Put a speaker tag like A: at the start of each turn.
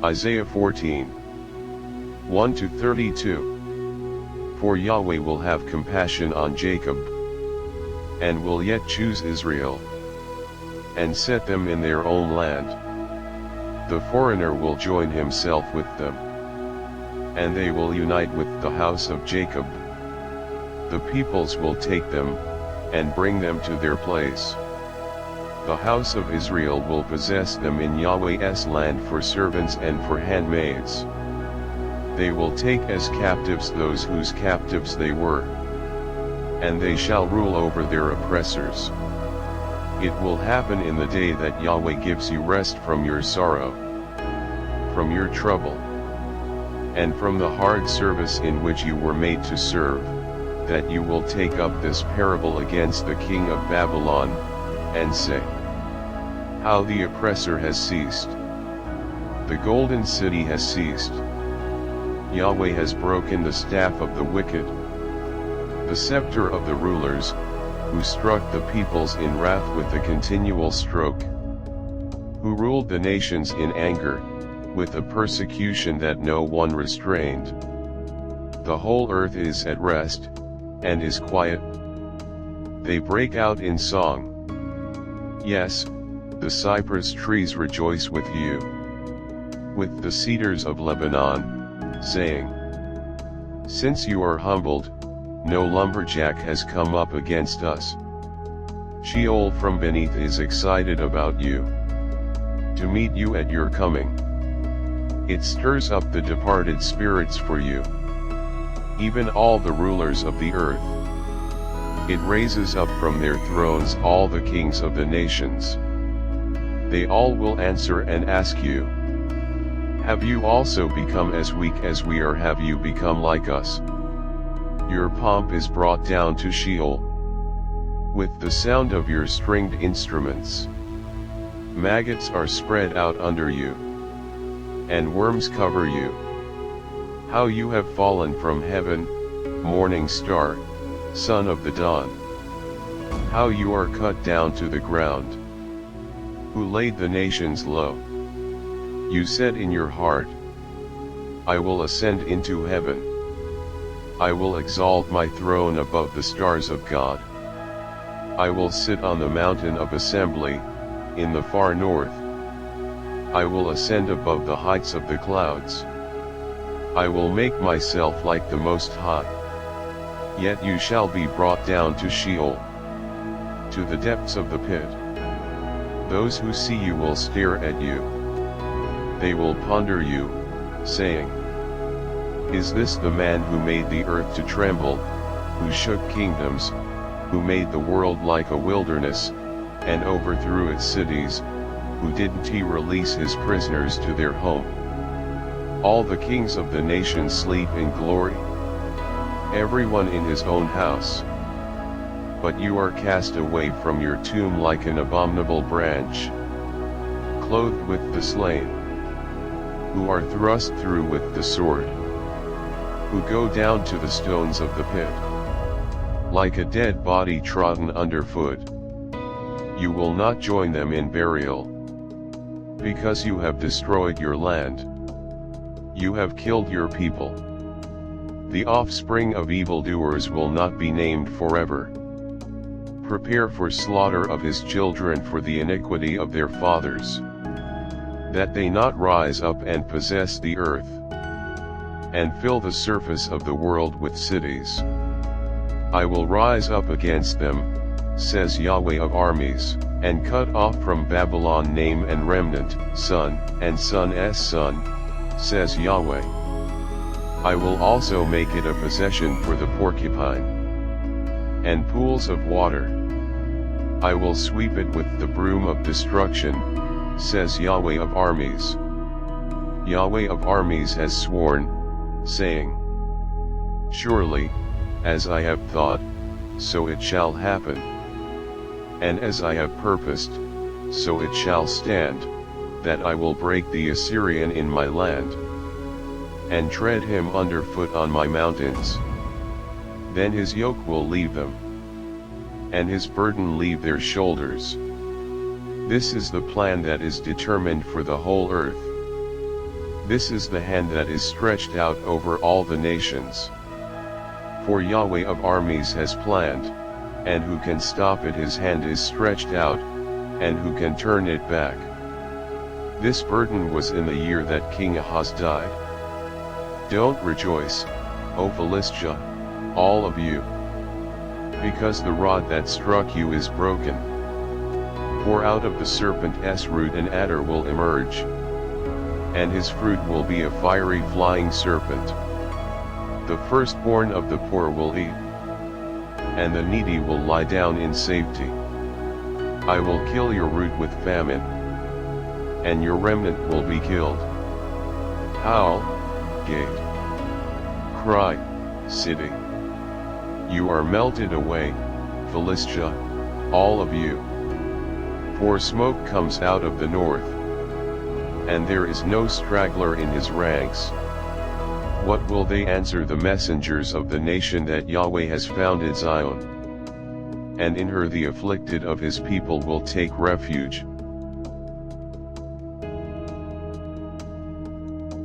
A: Isaiah 14. 1-32. For Yahweh will have compassion on Jacob, and will yet choose Israel, and set them in their own land. The foreigner will join himself with them, and they will unite with the house of Jacob. The peoples will take them, and bring them to their place. The house of Israel will possess them in Yahweh's land for servants and for handmaids. They will take as captives those whose captives they were, and they shall rule over their oppressors. It will happen in the day that Yahweh gives you rest from your sorrow, from your trouble, and from the hard service in which you were made to serve, that you will take up this parable against the king of Babylon, and say, how the oppressor has ceased. The golden city has ceased. Yahweh has broken the staff of the wicked, the scepter of the rulers, who struck the peoples in wrath with a continual stroke, who ruled the nations in anger, with a persecution that no one restrained. The whole earth is at rest, and is quiet. They break out in song. Yes, the cypress trees rejoice with you, with the cedars of Lebanon, saying, since you are humbled, no lumberjack has come up against us. Sheol from beneath is excited about you, to meet you at your coming. It stirs up the departed spirits for you, even all the rulers of the earth. It raises up from their thrones all the kings of the nations. They all will answer and ask you, have you also become as weak as we are? Have you become like us? Your pomp is brought down to Sheol, with the sound of your stringed instruments. Maggots are spread out under you, and worms cover you. How you have fallen from heaven, morning star, son of the dawn! How you are cut down to the ground! Who laid the nations low? You said in your heart, I will ascend into heaven. I will exalt my throne above the stars of God. I will sit on the mountain of assembly, in the far north. I will ascend above the heights of the clouds. I will make myself like the Most High. Yet you shall be brought down to Sheol, to the depths of the pit. Those who see you will stare at you. They will ponder you, saying, is this the man who made the earth to tremble, who shook kingdoms, who made the world like a wilderness, and overthrew its cities, who didn't he release his prisoners to their home? All the kings of the nations sleep in glory, everyone in his own house. But you are cast away from your tomb like an abominable branch, clothed with the slain, who are thrust through with the sword, who go down to the stones of the pit, like a dead body trodden underfoot. You will not join them in burial, because you have destroyed your land. You have killed your people. The offspring of evildoers will not be named forever. Prepare for slaughter of his children for the iniquity of their fathers, that they not rise up and possess the earth, and fill the surface of the world with cities. I will rise up against them, says Yahweh of armies, and cut off from Babylon name and remnant, son, and son's son, says Yahweh. I will also make it a possession for the porcupine, and pools of water. I will sweep it with the broom of destruction, says Yahweh of armies. Yahweh of armies has sworn, saying, surely, as I have thought, so it shall happen. And as I have purposed, so it shall stand, that I will break the Assyrian in my land, and tread him underfoot on my mountains. Then his yoke will leave them, and his burden leave their shoulders. This is the plan that is determined for the whole earth. This is the hand that is stretched out over all the nations. For Yahweh of armies has planned, and who can stop it? His hand is stretched out, and who can turn it back? This burden was in the year that King Ahaz died. Don't rejoice, O Philistia, all of you, because the rod that struck you is broken. For out of the serpent's root an adder will emerge, and his fruit will be a fiery flying serpent. The firstborn of the poor will eat, and the needy will lie down in safety. I will kill your root with famine, and your remnant will be killed. Howl, gate. Cry, city. You are melted away, Philistia, all of you. For smoke comes out of the north, and there is no straggler in his ranks. What will they answer the messengers of the nation that Yahweh has founded Zion? And in her the afflicted of his people will take refuge.